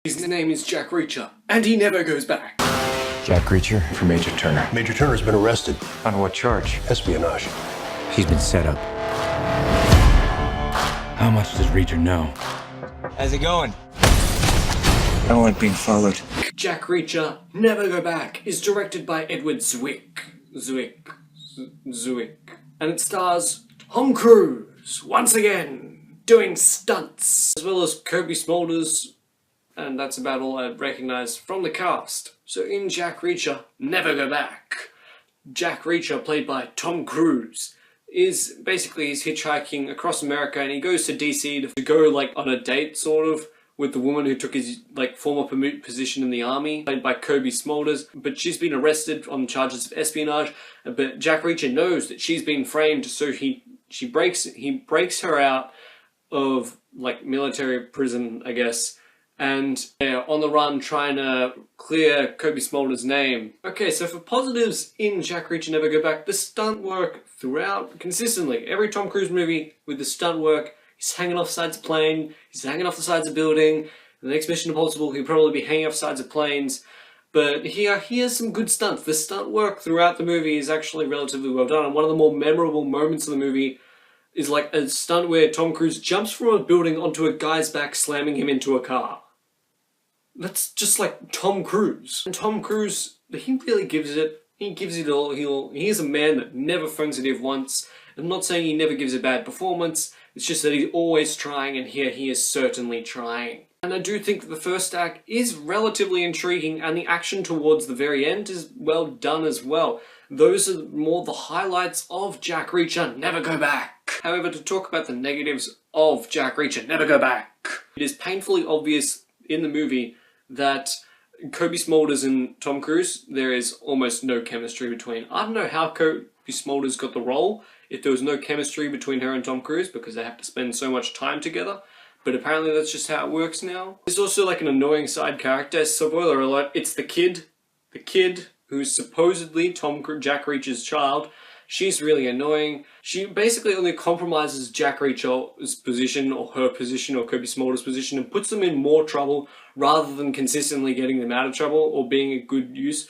His name is Jack Reacher, and he never goes back. Jack Reacher for Major Turner. Major Turner's been arrested. On what charge? Espionage. He's been set up. How much does Reacher know? How's it going? I don't like being followed. Jack Reacher, Never Go Back is directed by Edward Zwick. And it stars Tom Cruise, once again, doing stunts, as well as Kobe Smulders, and that's about all I recognise from the cast. So in Jack Reacher, Never Go Back, Jack Reacher, played by Tom Cruise, is basically he's hitchhiking across America and he goes to DC to go like on a date sort of with the woman who took his like former position in the army, played by Kobe Smulders, but she's been arrested on charges of espionage. But Jack Reacher knows that she's been framed, so he breaks her out of like military prison, I guess, and they're on the run trying to clear Kobe Smulders' name. Okay, so for positives in Jack Reacher Never Go Back, the stunt work throughout, consistently, every Tom Cruise movie with the stunt work, he's hanging off sides of plane, he's hanging off the sides of building. The next Mission Impossible, he'll probably be hanging off sides of planes. But he has some good stunts. The stunt work throughout the movie is actually relatively well done, and one of the more memorable moments of the movie is like a stunt where Tom Cruise jumps from a building onto a guy's back, slamming him into a car. That's just like Tom Cruise. And Tom Cruise, he really gives it. He gives it all. He is a man that never phones it in once. I'm not saying he never gives a bad performance. It's just that he's always trying, and here he is certainly trying. And I do think that the first act is relatively intriguing, and the action towards the very end is well done as well. Those are more the highlights of Jack Reacher Never Go Back. However, to talk about the negatives of Jack Reacher Never Go Back, it is painfully obvious in the movie that Kobe Smulders and Tom Cruise, there is almost no chemistry between. I don't know how Kobe Smulders got the role if there was no chemistry between her and Tom Cruise, because they have to spend so much time together. But apparently that's just how it works now. There's also like an annoying side character. Spoiler alert, it's the kid. The kid who's supposedly Jack Reacher's child. She's really annoying. She basically only compromises Jack Reacher's position or her position or Kobe Smulders' position and puts them in more trouble rather than consistently getting them out of trouble or being a good use.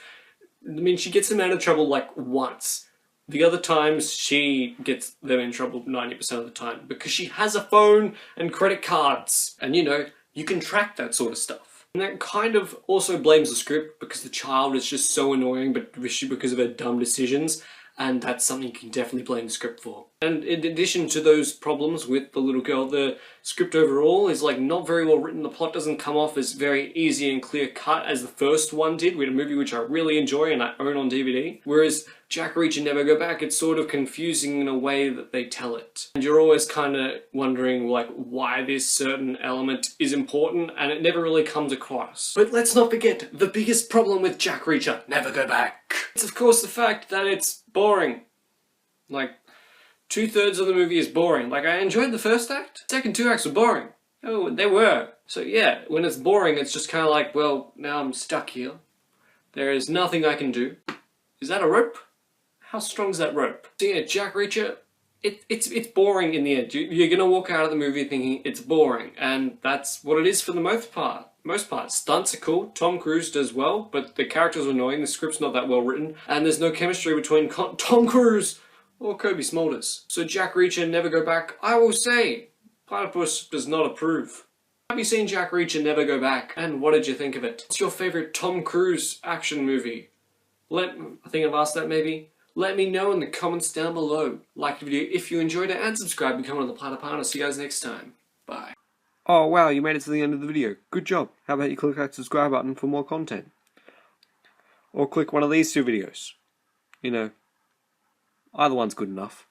I mean, she gets them out of trouble like once. The other times, she gets them in trouble 90% of the time because she has a phone and credit cards. And you know, you can track that sort of stuff. And that kind of also blames the script because the child is just so annoying because of her dumb decisions. And that's something you can definitely blame the script for. And in addition to those problems with the little girl, the script overall is like not very well written. The plot doesn't come off as very easy and clear cut as the first one did, with a movie which I really enjoy and I own on DVD. Whereas Jack Reacher Never Go Back, it's sort of confusing in a way that they tell it. And you're always kind of wondering like why this certain element is important, and it never really comes across. But let's not forget the biggest problem with Jack Reacher Never Go Back. It's of course the fact that it's boring. Like, 2/3 of the movie is boring. Like, I enjoyed the first act. The second 2 acts were boring. Oh, they were. So yeah, when it's boring, it's just kind of like, well, now I'm stuck here. There is nothing I can do. Is that a rope? How strong is that rope? So yeah, Jack Reacher, it's boring in the end. You're gonna walk out of the movie thinking it's boring, and that's what it is for the most part. Stunts are cool, Tom Cruise does well, but the characters are annoying, the script's not that well written, and there's no chemistry between Tom Cruise or Kobe Smulders. So Jack Reacher Never Go Back, I will say, Platypus does not approve. Have you seen Jack Reacher Never Go Back, and what did you think of it? What's your favourite Tom Cruise action movie? I think I've asked that maybe. Let me know in the comments down below. Like the video if you enjoyed it, and subscribe, become one of the Platypus. See you guys next time. Bye. Oh wow, you made it to the end of the video. Good job. How about you click that subscribe button for more content? Or click one of these 2 videos. You know, either one's good enough.